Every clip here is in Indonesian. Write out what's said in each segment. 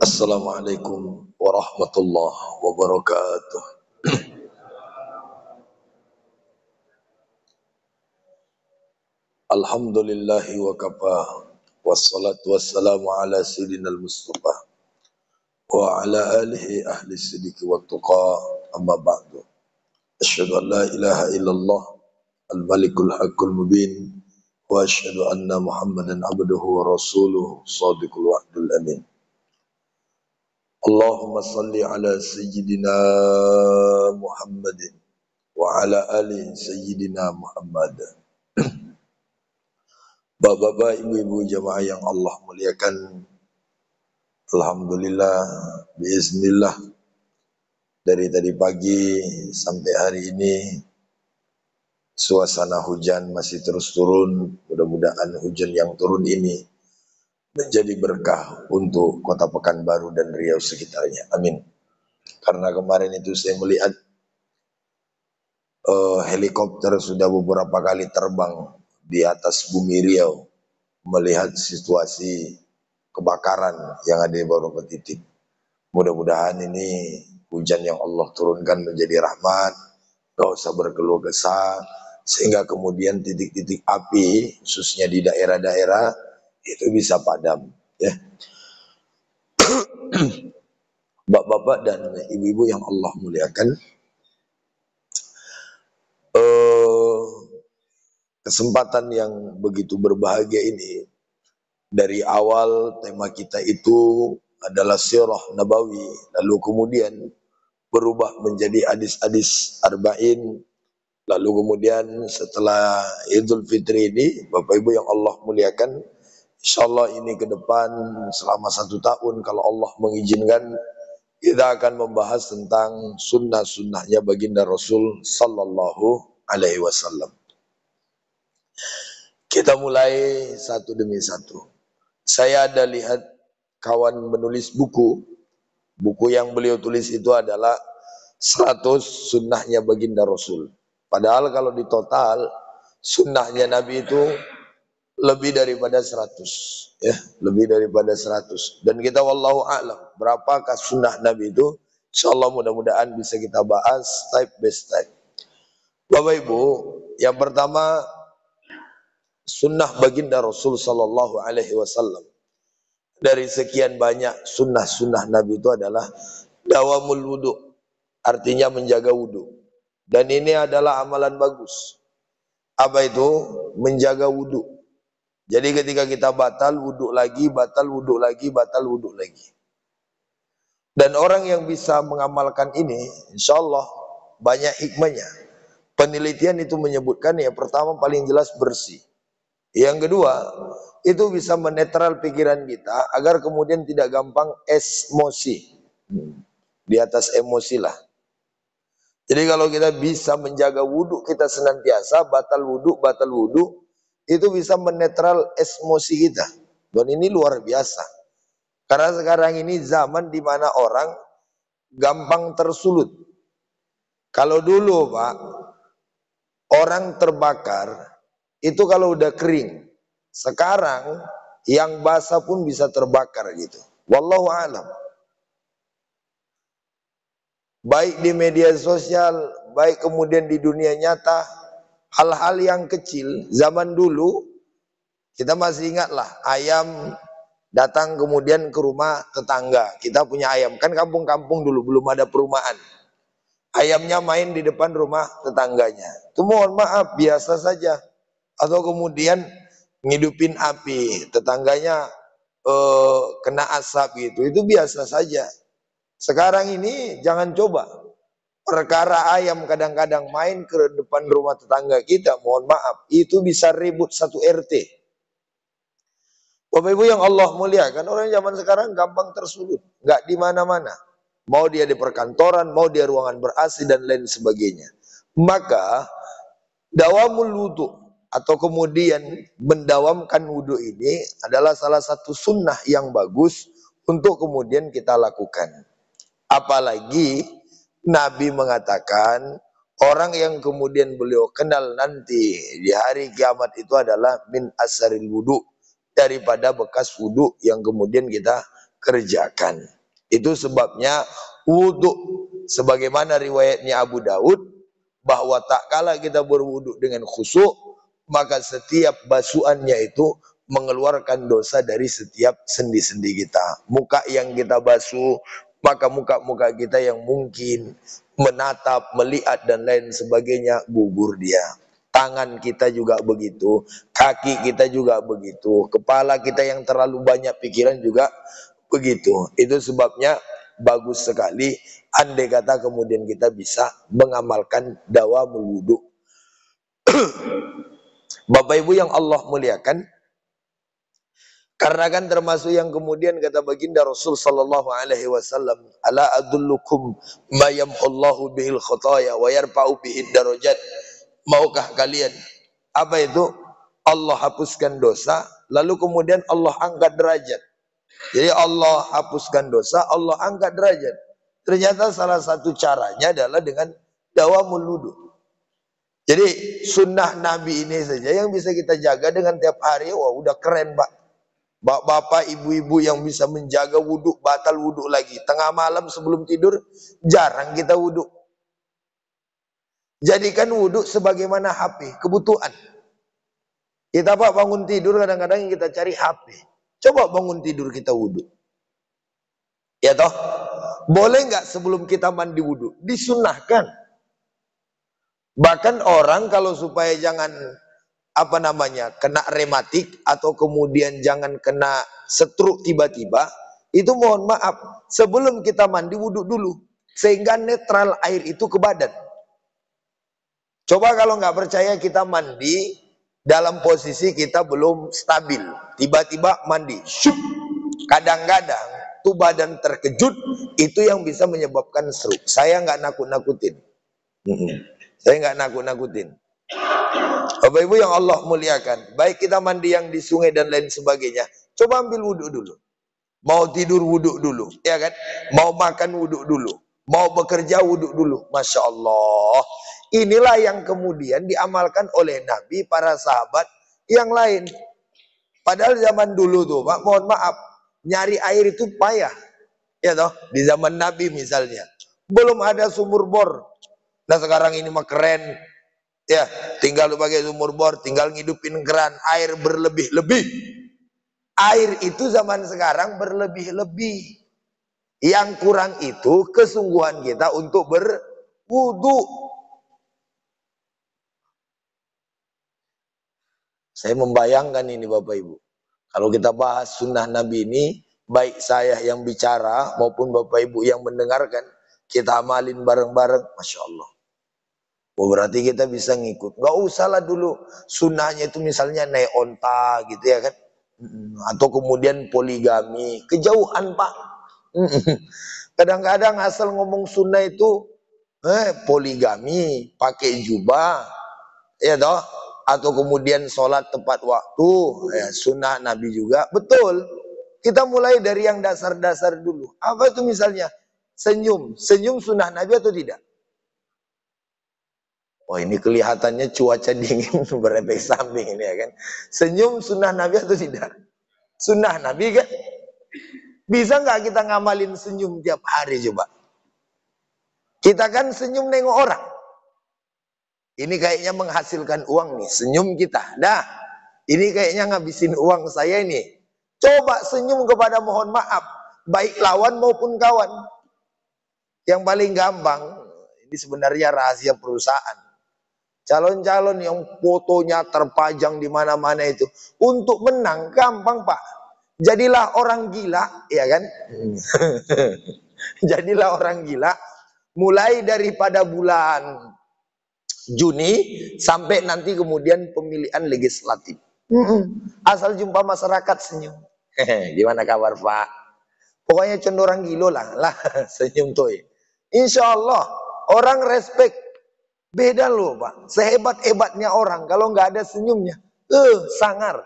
Assalamualaikum warahmatullahi wabarakatuh. Alhamdulillahi wa kafa. Wassalatu wassalamu ala sayyidina al-Mustafa wa ala alihi ahli sidiki wa tuqa, amma ba'du. Asyhadu an la ilaha illallah al-malikul haqqul mubin wa asyhadu anna Muhammadan abduhu wa rasuluhu shadiqul wa'dul amin. Allahumma salli ala sayyidina Muhammadin wa ala ali sayyidina Muhammad. Bapak-bapak, ibu-ibu jamaah yang Allah muliakan, alhamdulillah, biiznillah, dari tadi pagi sampai hari ini suasana hujan masih terus turun. Mudah-mudahan hujan yang turun ini menjadi berkah untuk Kota Pekanbaru dan Riau sekitarnya, amin. Karena kemarin itu saya melihat helikopter sudah beberapa kali terbang di atas bumi Riau melihat situasi kebakaran yang ada di beberapa titik. Mudah-mudahan ini hujan yang Allah turunkan menjadi rahmat, gak usah berkeluh kesah, sehingga kemudian titik-titik api khususnya di daerah-daerah itu bisa padam, ya. Bapak-bapak dan ibu-ibu yang Allah muliakan, kesempatan yang begitu berbahagia ini, dari awal tema kita itu adalah sirah nabawi, lalu kemudian berubah menjadi hadis-hadis arba'in, lalu kemudian setelah Idul Fitri ini, Bapak Ibu yang Allah muliakan, insyaallah ini ke depan selama 1 tahun kalau Allah mengizinkan, kita akan membahas tentang sunnah-sunnahnya baginda Rasul sallallahu alaihi wasallam. Kita mulai satu demi satu. Saya ada lihat kawan menulis buku yang beliau tulis itu adalah 100 sunnahnya baginda Rasul. Padahal kalau di total sunnahnya Nabi itu lebih daripada 100, ya, lebih daripada 100. Dan kita wallahu a'lam berapakah sunnah Nabi itu, insyaallah mudah-mudahan bisa kita bahas step by step. Bapak Ibu, yang pertama sunnah baginda Rasul sallallahu alaihi wasallam. Dari sekian banyak sunnah-sunnah Nabi itu adalah dawamul wudu, artinya menjaga wudu. Dan ini adalah amalan bagus. Apa itu? Menjaga wudu. Jadi ketika kita batal wudu lagi, batal wudu lagi, batal wudu lagi. Dan orang yang bisa mengamalkan ini, insya Allah banyak hikmahnya. Penelitian itu menyebutkan yang pertama paling jelas bersih. Yang kedua, itu bisa menetral pikiran kita agar kemudian tidak gampang emosi. Di atas emosi lah. Jadi kalau kita bisa menjaga wudhu kita senantiasa, batal wudhu, itu bisa menetral emosi kita. Dan ini luar biasa. Karena sekarang ini zaman di mana orang gampang tersulut. Kalau dulu Pak, orang terbakar, itu kalau udah kering. Sekarang yang basah pun bisa terbakar gitu. Wallahu a'lam. Baik di media sosial, baik kemudian di dunia nyata, hal-hal yang kecil zaman dulu kita masih ingatlah ayam datang kemudian ke rumah tetangga. Kita punya ayam, kan kampung-kampung dulu belum ada perumahan. Ayamnya main di depan rumah tetangganya. Itu mohon maaf biasa saja. Atau kemudian ngidupin api, tetangganya kena asap gitu, itu biasa saja. Sekarang ini jangan coba. Perkara ayam kadang-kadang main ke depan rumah tetangga kita, mohon maaf, itu bisa ribut satu RT. Bapak Ibu yang Allah muliakan, orang zaman sekarang gampang tersulut, nggak di mana-mana. Mau dia di perkantoran, mau dia ruangan ber-AC dan lain sebagainya. Maka dawamul wudu atau kemudian mendawamkan wudu ini adalah salah satu sunnah yang bagus untuk kemudian kita lakukan. Apalagi Nabi mengatakan orang yang kemudian beliau kenal nanti di hari kiamat itu adalah min asaril wudu, daripada bekas wudu yang kemudian kita kerjakan. Itu sebabnya wudhu, sebagaimana riwayatnya Abu Daud, bahwa tak kala kita berwudhu dengan khusyuk, maka setiap basuhannya itu mengeluarkan dosa dari setiap sendi-sendi kita. Muka yang kita basuh, maka muka-muka kita yang mungkin menatap, melihat dan lain sebagainya, gugur dia. Tangan kita juga begitu, kaki kita juga begitu, kepala kita yang terlalu banyak pikiran juga begitu. Itu sebabnya bagus sekali andai kata kemudian kita bisa mengamalkan dawamul wudu. Bapak Ibu yang Allah muliakan, karena kan termasuk yang kemudian kata baginda Rasul sallallahu alaihi wasallam, ala adullukum ma yamhullahu bihil khataya wa yarfa'u bihid darajat. Maukah kalian, apa itu? Allah hapuskan dosa, lalu kemudian Allah angkat derajat. Jadi Allah hapuskan dosa, Allah angkat derajat. Ternyata salah satu caranya adalah dengan dawamul wudu. Jadi sunnah Nabi ini saja yang bisa kita jaga dengan tiap hari, wah udah keren Pak. Bapak, ibu-ibu yang bisa menjaga wudhu, batal wudhu lagi. Tengah malam sebelum tidur, jarang kita wudhu. Jadikan wudhu sebagaimana HP, kebutuhan. Kita Pak bangun tidur kadang-kadang yang kita cari HP. Coba bangun tidur kita wudhu. Ya toh? Boleh nggak sebelum kita mandi wudhu? Disunnahkan. Bahkan orang kalau supaya jangan kena rematik atau kemudian jangan kena stroke tiba-tiba, itu mohon maaf, sebelum kita mandi wudhu dulu, sehingga netral air itu ke badan. Coba kalau nggak percaya kita mandi dalam posisi kita belum stabil, tiba-tiba mandi, syup, kadang-kadang tuh badan terkejut, itu yang bisa menyebabkan stroke. Saya nggak nakut-nakutin, saya nggak nakut-nakutin. Bapak Ibu yang Allah muliakan, baik kita mandi yang di sungai dan lain sebagainya, coba ambil wudhu dulu. Mau tidur wudhu dulu, ya kan? Mau makan wudhu dulu, mau bekerja wudhu dulu. Masya Allah, inilah yang kemudian diamalkan oleh Nabi, para sahabat yang lain. Padahal zaman dulu tuh Pak, mohon maaf, nyari air itu payah, ya toh? Di zaman Nabi misalnya, belum ada sumur bor. Nah sekarang ini mah keren. Ya, tinggal lu pakai sumur bor, tinggal ngidupin keran, air berlebih-lebih. Air itu zaman sekarang berlebih-lebih. Yang kurang itu kesungguhan kita untuk berwudu. Saya membayangkan ini Bapak Ibu. Kalau kita bahas sunnah Nabi ini, baik saya yang bicara maupun Bapak Ibu yang mendengarkan, kita amalin bareng-bareng, Masya Allah. Oh, berarti kita bisa ngikut. Gak usah lah dulu sunnahnya itu misalnya naik onta gitu ya kan. Atau kemudian poligami. Kejauhan Pak. Kadang-kadang asal ngomong sunnah itu poligami, pakai jubah, ya toh. Atau kemudian sholat tepat waktu, ya, sunnah Nabi juga. Betul. Kita mulai dari yang dasar-dasar dulu. Apa itu misalnya? Senyum. Senyum sunnah Nabi atau tidak? Oh ini kelihatannya cuaca dingin berefek samping ini ya kan. Senyum sunnah Nabi atau tidak? Sunnah Nabi kan. Bisa nggak kita ngamalin senyum tiap hari coba? Kita kan senyum nengok orang. Ini kayaknya menghasilkan uang nih, senyum kita. Nah, ini kayaknya ngabisin uang saya ini. Coba senyum kepada mohon maaf, baik lawan maupun kawan. Yang paling gampang, ini sebenarnya rahasia perusahaan. Calon-calon yang fotonya terpajang di mana-mana itu, untuk menang gampang Pak. Jadilah orang gila, ya kan? Jadilah orang gila. Mulai daripada bulan Juni sampai nanti kemudian pemilihan legislatif. Asal jumpa masyarakat senyum. Gimana kabar Pak? Pokoknya cenderung gilo lah senyum tuh. Insya Allah orang respect. Beda loh Pak, sehebat-hebatnya orang kalau nggak ada senyumnya, sangar.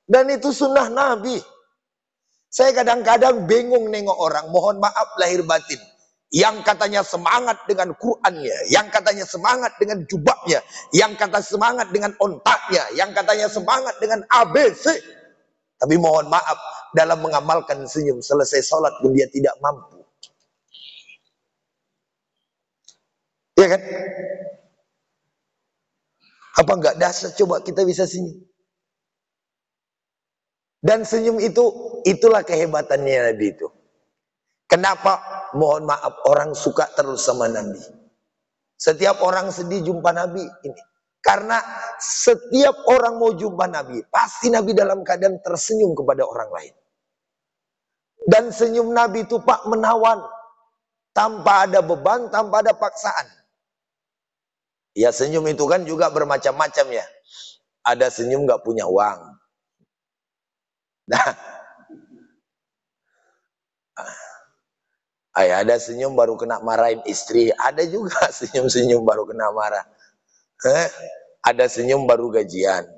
Dan itu sunnah Nabi. Saya kadang-kadang bingung nengok orang, mohon maaf lahir batin, yang katanya semangat dengan Qur'annya, yang katanya semangat dengan jubahnya, yang kata semangat dengan ontaknya, yang katanya semangat dengan ABC. Tapi mohon maaf, dalam mengamalkan senyum, selesai sholat pun dia tidak mampu. Ya kan? Apa enggak dasar coba kita bisa senyum? Dan senyum itu, itulah kehebatannya Nabi itu. Kenapa? Mohon maaf, orang suka terus sama Nabi. Setiap orang sedih jumpa Nabi ini. Karena setiap orang mau jumpa Nabi, pasti Nabi dalam keadaan tersenyum kepada orang lain. Dan senyum Nabi itu Pak menawan, tanpa ada beban, tanpa ada paksaan. Ya senyum itu kan juga bermacam-macam ya. Ada senyum gak punya uang. Nah, ada senyum baru kena marahin istri. Ada juga senyum-senyum baru kena marah. Ada senyum baru gajian.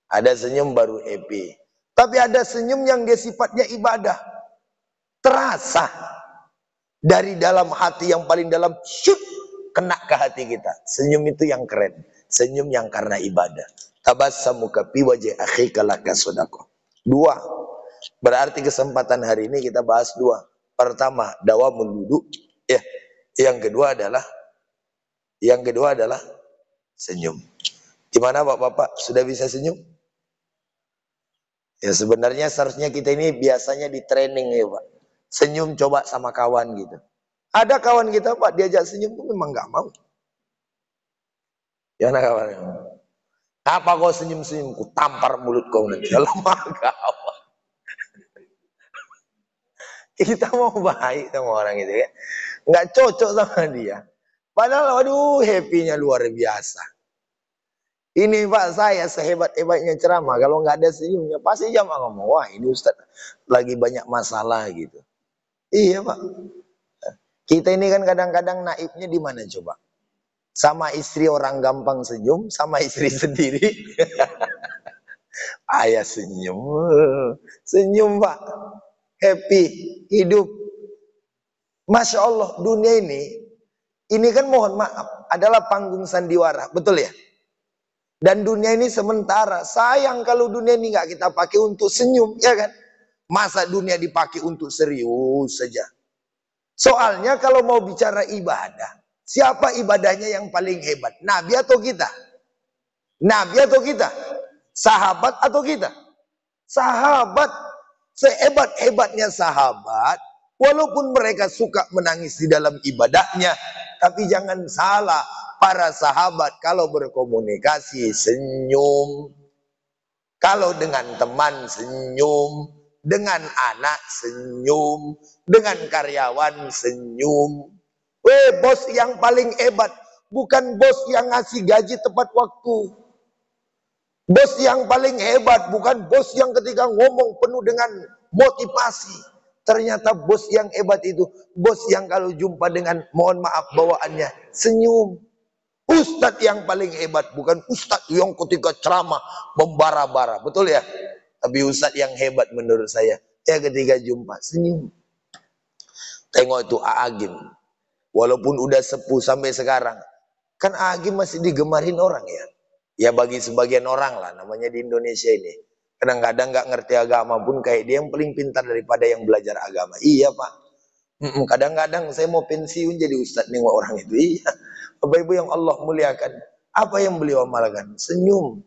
Ada senyum baru EP. Tapi ada senyum yang dia sifatnya ibadah. Terasa dari dalam hati yang paling dalam, syut, kena ke hati kita. Senyum itu yang keren. Senyum yang karena ibadah. Tabassamuka fi wajhi akhika laka shadaqah. Dua. Berarti kesempatan hari ini kita bahas dua. Pertama, dawamul wudu. Ya. Yang kedua adalah senyum. Gimana Bapak-bapak? Sudah bisa senyum? Ya sebenarnya seharusnya kita ini biasanya di training ya Pak. Senyum coba sama kawan gitu. Ada kawan kita Pak diajak senyum tuh memang gak mau. Ya nah kawan. Apa kau senyum-senyum? Ku tampar mulut kau nanti. Lemah kawan. Kita mau baik sama orang itu ya. Nggak cocok sama dia. Padahal waduh happy-nya luar biasa. Ini Pak saya sehebat-hebatnya ceramah. Kalau nggak ada senyumnya pasti jamaah ngomong. Wah ini Ustaz lagi banyak masalah gitu. Iya Pak. Kita ini kan kadang-kadang naibnya di mana coba? Sama istri orang gampang senyum, sama istri sendiri. Ayah senyum. Senyum Pak. Happy, hidup. Masya Allah, dunia ini kan mohon maaf, adalah panggung sandiwara, betul ya? Dan dunia ini sementara, sayang kalau dunia ini nggak kita pakai untuk senyum, ya kan? Masa dunia dipakai untuk serius saja? Soalnya kalau mau bicara ibadah, siapa ibadahnya yang paling hebat? Nabi atau kita? Nabi atau kita? Sahabat atau kita? Sahabat. Sehebat-hebatnya sahabat, walaupun mereka suka menangis di dalam ibadahnya, tapi jangan salah, para sahabat kalau berkomunikasi senyum, kalau dengan teman senyum, dengan anak senyum, dengan karyawan senyum. Bos yang paling hebat bukan bos yang ngasih gaji tepat waktu. Bos yang paling hebat bukan bos yang ketika ngomong penuh dengan motivasi. Ternyata bos yang hebat itu bos yang kalau jumpa dengan mohon maaf bawaannya senyum. Ustadz yang paling hebat bukan ustadz yang ketika ceramah membara-bara, betul ya? Tapi ustadz yang hebat menurut saya ya ketika jumpa senyum. Tengok itu Agim, walaupun udah sepuh sampai sekarang, kan Agim masih digemarin orang ya. Ya bagi sebagian orang lah namanya di Indonesia ini. Kadang-kadang gak ngerti agama pun kayak dia yang paling pintar daripada yang belajar agama. Iya Pak. Kadang-kadang saya mau pensiun jadi ustadz nengok orang itu. Iya. Bapak Ibu yang Allah muliakan. Apa yang beliau amalkan? Senyum.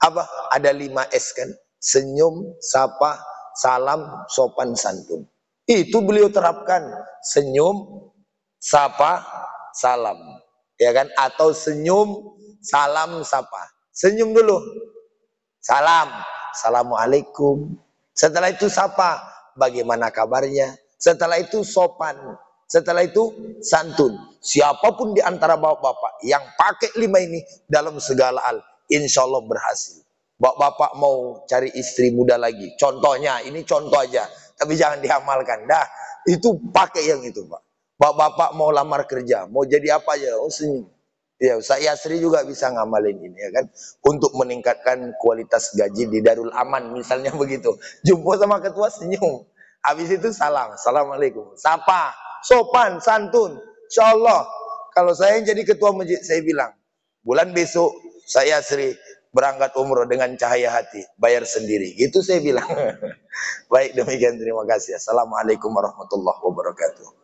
Apa? Ada 5S kan? Senyum, sapa, salam, sopan, santun. Itu beliau terapkan. Senyum, sapa, salam. Ya kan? Atau senyum, salam, sapa. Senyum dulu. Salam. Assalamualaikum. Setelah itu sapa. Bagaimana kabarnya? Setelah itu sopan. Setelah itu santun. Siapapun di antara bapak-bapak yang pakai 5 ini dalam segala hal, insya Allah berhasil. Bapak-bapak mau cari istri muda lagi. Contohnya, ini contoh aja. Tapi jangan diamalkan. Dah, itu pakai yang itu Pak. Bapak-bapak mau lamar kerja. Mau jadi apa aja. Oh senyum. Ya, Ustaz Yasri juga bisa ngamalin ini ya kan. Untuk meningkatkan kualitas gaji di Darul Aman. Misalnya begitu. Jumpa sama ketua senyum. Habis itu salam. Assalamualaikum. Sapa. Sopan, santun. Insya Allah. Kalau saya yang jadi ketua masjid, saya bilang. Bulan besok, saya Yasri berangkat umroh dengan cahaya hati, bayar sendiri. Gitu saya bilang. Baik, demikian, terima kasih. Assalamualaikum warahmatullahi wabarakatuh.